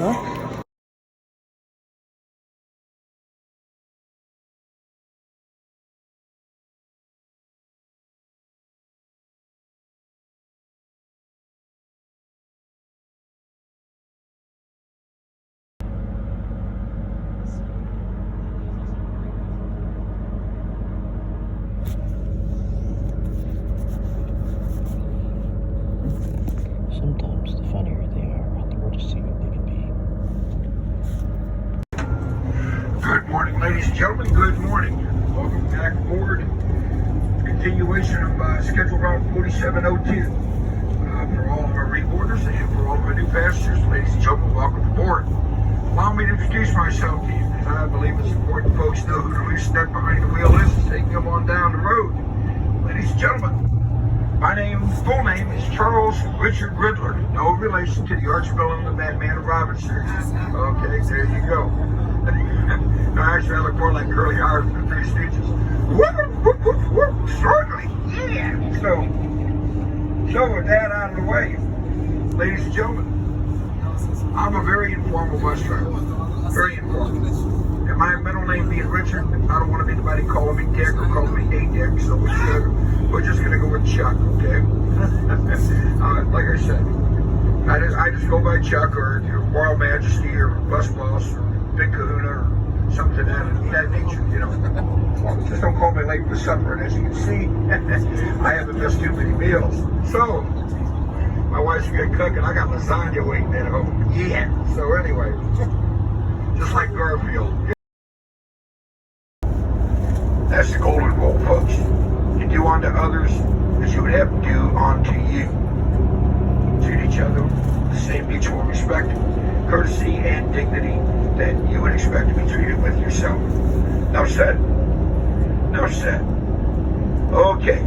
Huh? Sometimes the funnier they are, the more deceiving they can be. Good morning, ladies and gentlemen. Good morning. Welcome back aboard. Continuation of Schedule Route 4702. For all of our reboarders and for all of our new passengers, ladies and gentlemen, welcome aboard. Allow me to introduce myself to you, because I believe it's important folks know who the loose nut behind the wheel is as they come on down the road. Ladies and gentlemen, my full name is Charles Richard Riddler. No relation to the arch-villain of Batman and Robin series. Okay, there you go. No, actually, I look more like Curly Howard from the Three Stooges. Whoop, struggling, yeah. So with that out of the way, ladies and gentlemen, I'm a very informal bus driver. Very informal. And my middle name being Richard, I don't want anybody calling me Dick or calling me A-Dick, so we're just going to go with Chuck, okay? Like I said, I just go by Chuck or your Royal Majesty or Bus Boss or Big Kahuna or something of that nature, you know. Just don't call me late for supper, and as you can see, I haven't missed too many meals. So, my wife's good cook, and I got lasagna waiting at home. Yeah. So anyway, just like Garfield. That's the golden rule, folks. You do unto others as you would have them do unto you. Treat each other with the same mutual respect, courtesy, and dignity that you would expect to be treated with yourself. Now said. Now said. Okay.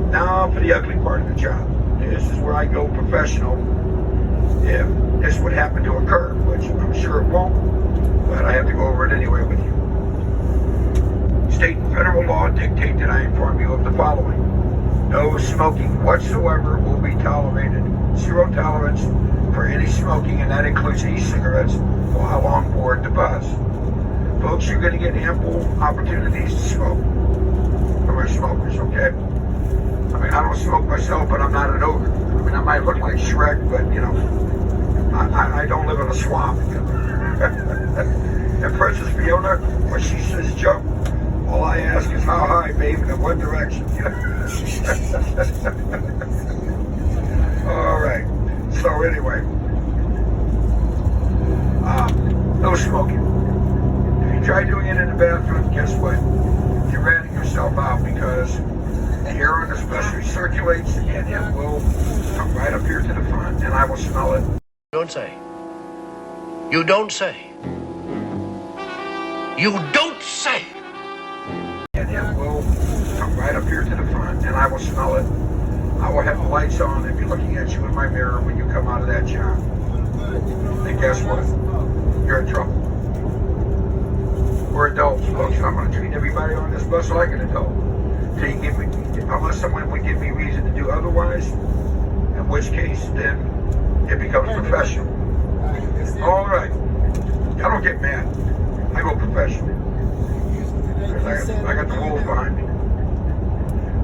Now for the ugly part of the job. This is where I go professional if this would happen to occur, which I'm sure it won't, but I have to go over it anyway with you. State and federal law dictate that I inform you of the following. No smoking whatsoever will be tolerated. Zero tolerance for any smoking, and that includes e-cigarettes, while on board the bus. Folks, you're going to get ample opportunities to smoke from our smokers, okay? I mean, I don't smoke myself, but I'm not an ogre. I mean, I might look like Shrek, but, you know, I don't live in a swamp. And Princess Fiona, when she says jump, all I ask is how high, babe, and in what direction, you know? All right. So anyway, no smoking. If you try doing it in the bathroom, guess what? You're ratting yourself out, because the air on this bus recirculates and it will come right up here to the front, and I will smell it. Don't say. You don't say. You don't say. And it will come right up here to the front, and I will smell it. I will have the lights on and be looking at you in my mirror when you come out of that job. And guess what? You're in trouble. We're adults, folks, and I'm going to treat everybody on this bus like an adult. Unless someone would give me reason to do otherwise, in which case, then it becomes professional. All right. I don't get mad. I go professional. I got the wolves behind me.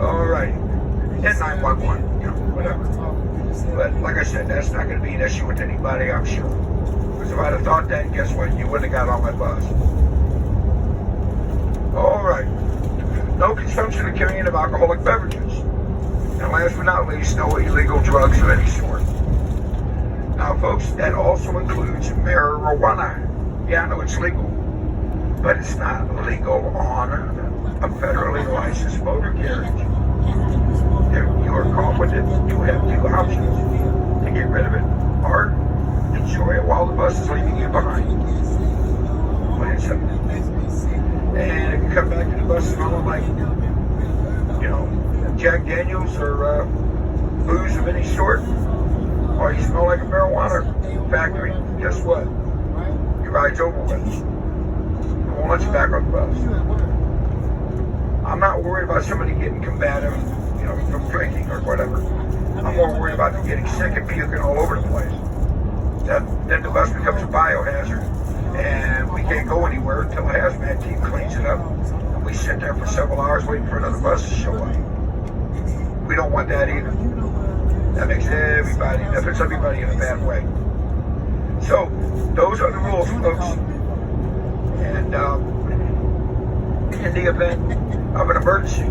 All right. And 911, you know, whatever. But like I said, that's not going to be an issue with anybody, I'm sure. Because if I'd have thought that, guess what? You wouldn't have got on my bus. All right. No consumption or carrying of alcoholic beverages. And last but not least, no illegal drugs of any sort. Now, folks, that also includes marijuana. Yeah, I know it's legal, but it's not legal on a federally licensed motor carriage. If you are caught with it, you have two options: to get rid of it or enjoy it while the bus is leaving you behind. Plain and simple. And if you come back to the bus smelling like, you know, Jack Daniels or booze of any sort, or you smell like a marijuana factory, guess what? Your ride's over with. I won't let you back on the bus. I'm not worried about somebody getting combative, you know, from drinking or whatever. I'm more worried about them getting sick and puking all over the place. then the bus becomes a biohazard, and we can't go anywhere until a hazmat team cleans it up. And we sit there for several hours waiting for another bus to show up. We don't want that either. That puts everybody in a bad way. So, those are the rules, folks. And in the event of an emergency,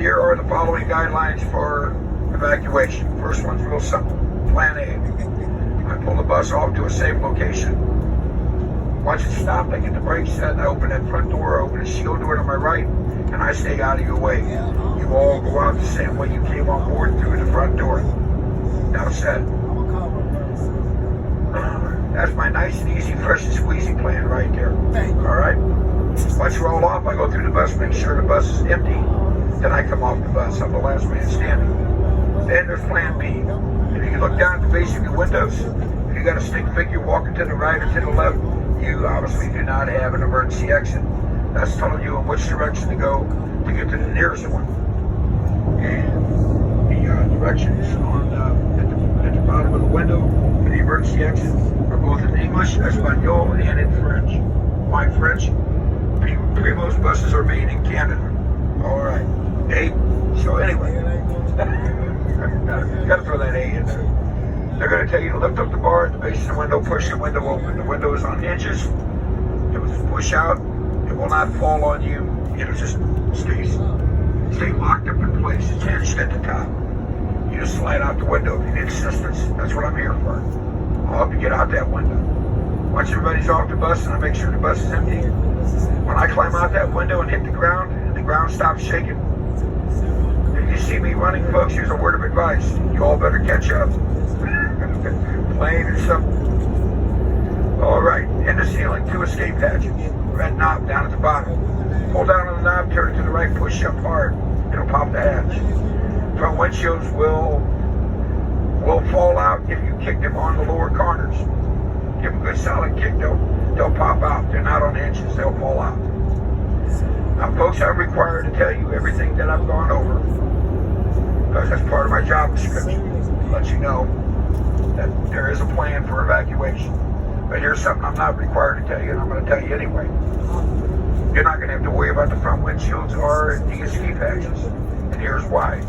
here are the following guidelines for evacuation. First one's real simple. Plan A. I pull the bus off to a safe location. Once it's stopped, I get the brakes set, I open that front door, I open the shield door to my right, and I stay out of your way. You all go out the same way you came on board through the front door. Now said. That's my nice and easy, fresh and squeezy plan right there. All right? Once you roll off, I go through the bus, make sure the bus is empty. Then I come off the bus. I'm the last man standing. Then there's plan B. If you look down at the base of your windows, if you got a stick figure walking to the right or to the left, you obviously do not have an emergency exit. That's telling you in which direction to go to get to the nearest one. And the directions at the bottom of the window for the emergency exit are both in English, Espanol, and in French. My French, Primo's buses are made in Canada. All right. A. So anyway, gotta throw that A in there. They're going to tell you to lift up the bar at the base of the window, push the window open. The window is on hinges. It will just push out. It will not fall on you. It'll just stay locked up in place. It's hinged at the top. You just slide out the window if you need assistance. That's what I'm here for. I'll help you get out that window. Once everybody's off the bus and I make sure the bus is empty, when I climb out that window and hit the ground, and the ground stops shaking, if you see me running, folks, here's a word of advice. You all better catch up. Plain and simple. All right, in the ceiling, 2 escape hatches. Red knob down at the bottom. Pull down on the knob, turn it to the right, push up hard. It'll pop the hatch. Front windshields will fall out if you kick them on the lower corners. Give them a good solid kick, they'll pop out. They're not on hinges, they'll fall out. Now, folks, I'm required to tell you everything that I've gone over, because that's part of my job description. Let you know that there is a plan for evacuation. But here's something I'm not required to tell you, and I'm going to tell you anyway. You're not going to have to worry about the front windshields or the escape hatches. And here's why.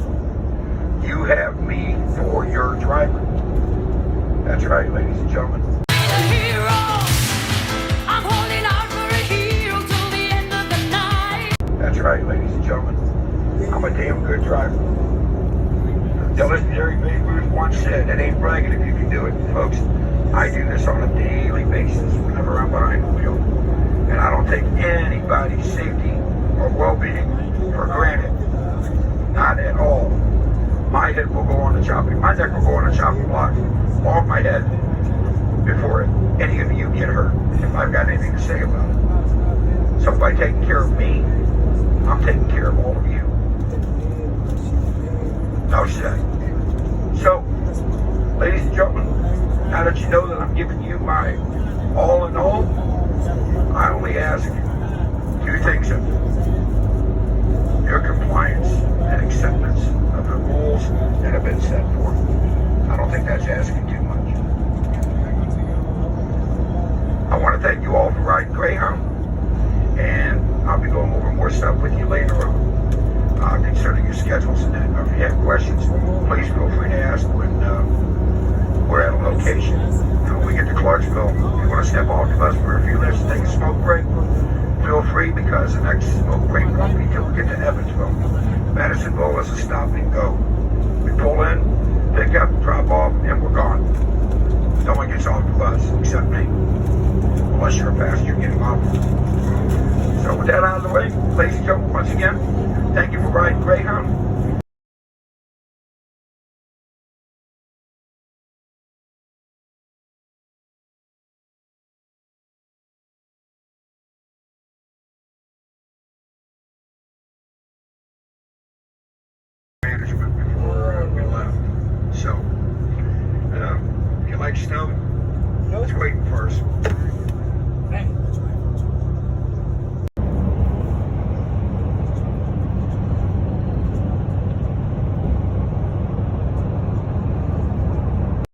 You have me for your driver. That's right, ladies and gentlemen. That's right, ladies and gentlemen. I'm a damn good driver. The legendary Babe Ruth once said, it ain't bragging if you can do it. Folks, I do this on a daily basis whenever I'm behind the wheel. And I don't take anybody's safety or well-being for granted. Not at all. My head will go on the chopping, my neck will go on the chopping block off my head before any of you get hurt, if I've got anything to say about it. So by taking care of me, I'm taking care of all of you. No shit. So, ladies and gentlemen, now that you know that I'm giving you my all in all, I only ask 2 things of you. Your compliance and acceptance of the rules that have been set forth. I don't think that's asking too much. I want to thank you all for riding Greyhound, and I'll be going over more stuff with you later on concerning your schedules and that. If you have questions, please feel free to ask when we're at a location. When we get to Clarksville, if you want to step off the bus for a few minutes and take a smoke break, feel free, because the next smoke break won't be till we get to Evansville. Madisonville is a stop and go. We pull in, pick up, drop off, and we're gone. No one gets off the bus except me, unless you're a passenger getting off. So with that out of the way, ladies and gentlemen, once again, thank you for riding Greyhound. Management before we left. So, if you like snow, it's waiting for us.